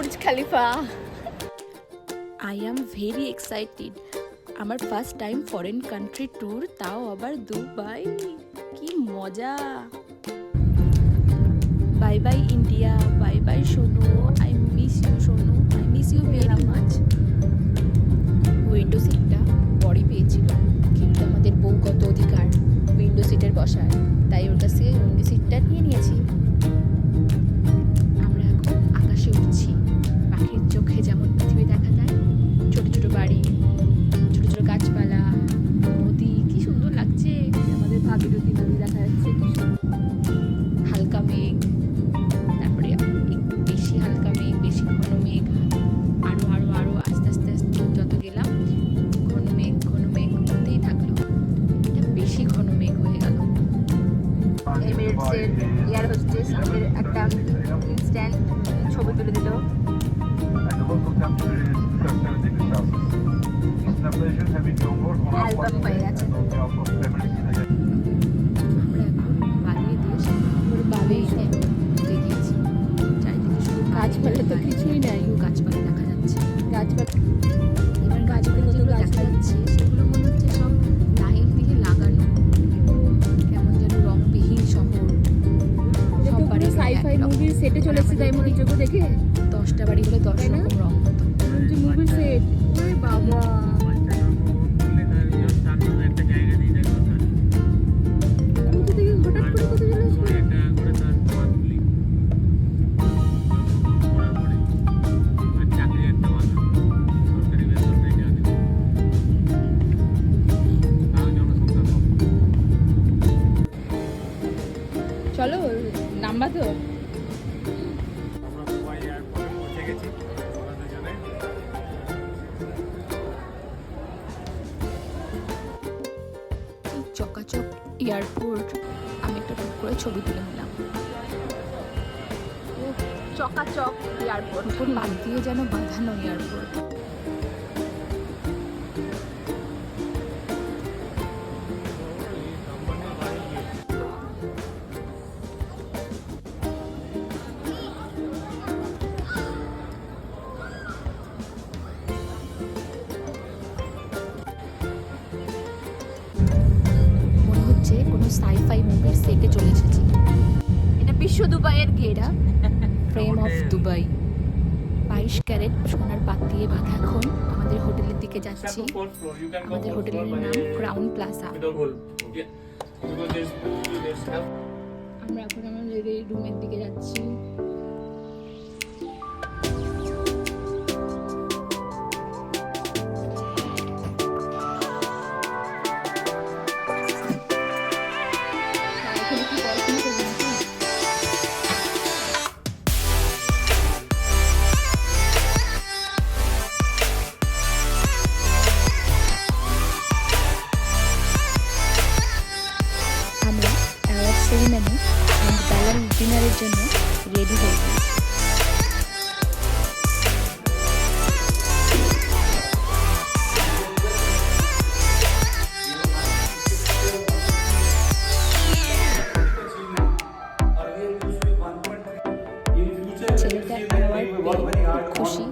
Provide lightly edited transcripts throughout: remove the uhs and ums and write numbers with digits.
Burj Khalifa. I am very excited. আমার first time foreign country tour, তাও আবার Dubai. কি মজা! Bye bye India, bye bye Sonu. I miss you Sonu, I miss you very much. Window সিটটা বড়ই পেয়েছিল, কিন্তু আমাদের বউগত অধিকার উইন্ডো সিটের বসার, তাই ওর কাছ থেকে উইন্ডো সিটটা নিয়ে নিয়েছি। আমরা এখন আকাশে উঠছি। পাখির চোখে যেমন পৃথিবী দেখা যায়, ছোট ছোট বাড়ি, ছোট ছোট গাছপালা, নদী, কি সুন্দর লাগছে। আমাদের ভাগীরথী নদী দেখা যাচ্ছে, কি হালকা মেঘ, তারপরে একটু বেশি হালকা মেঘ, বেশি ঘন মেঘ, আরো আরো আরো আস্তে আস্তে আস্তে যত গেলাম ঘন মেঘ হতেই থাকলো। এটা বেশি ঘন মেঘ হয়ে গেল। এমিরেটসের এয়ার হোস্টেস আমাদের একটা ইনস্ট্যান্ট ছবি তুলে দিল। অ্যালবাম হয়ে গেছে। আমরা এখন বালিয়ে দেশ, বালিয়ে গিয়েছি। চারিদিকে শুধু গাছপালা, তো কিছুই নাই, গাছপালা দেখা যাচ্ছে। গাছপালা, এবার গাছপালা যেগুলো দেখা যাচ্ছে সেগুলো মনে হচ্ছে সব লাইন দিয়ে লাগানো, কেমন যেন রংবিহীন শহর। সব বাড়ি সাইফাই মুভির সেটে চলে এসেছে, তাই মনে চোখে দেখে 10টা বাড়ি হলে 10 রকম রং হতো। মুভির সেট, ওরে বাবা! চলো নাম্বার তো চকাচক এয়ারপোর্ট। আমি একটা টুক করে ছবি তুলে নিলাম। চকাচক এয়ারপোর্ট, উপর লাগ দিয়ে যেন বাঁধানো এয়ারপোর্ট। কোনো সাইফাই মুভির সেটে চলে এসেছি। এটা বিশ্ব দুবাইয়ের gate, frame of Dubai. 22 carat সোনার পাত দিয়ে বাঁধা। এখন আমাদের হোটেলের দিকে যাচ্ছি। আমাদের হোটেলের নাম ক্রাউন প্লাজা। আমরা এখন আমাদের রুমের দিকে যাচ্ছি। সেরিমনি অ্যান্ড ব্যালার ডিনারের জন্য রেডি হয়ে গেছি। ছেলেটা অ্যাওয়ার্ড পেয়ে খুব খুশি।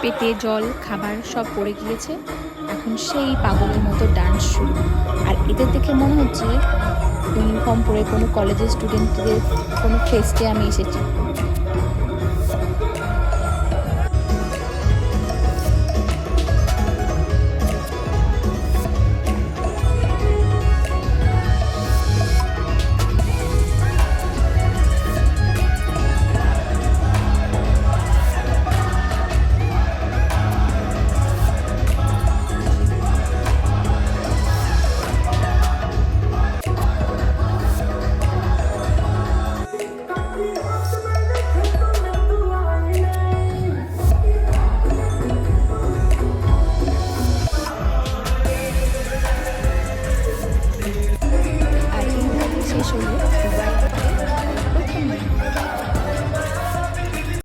পেটে জল, খাবার সব পড়ে গিয়েছে। এখন সেই পাগলের মতো ডান্স শুরু। আর এদের দেখে মনে হচ্ছে ইউনিফর্ম পরে কোনো কলেজের স্টুডেন্টদের কোনো ফেস্টে আমি এসেছি। শেষ হলো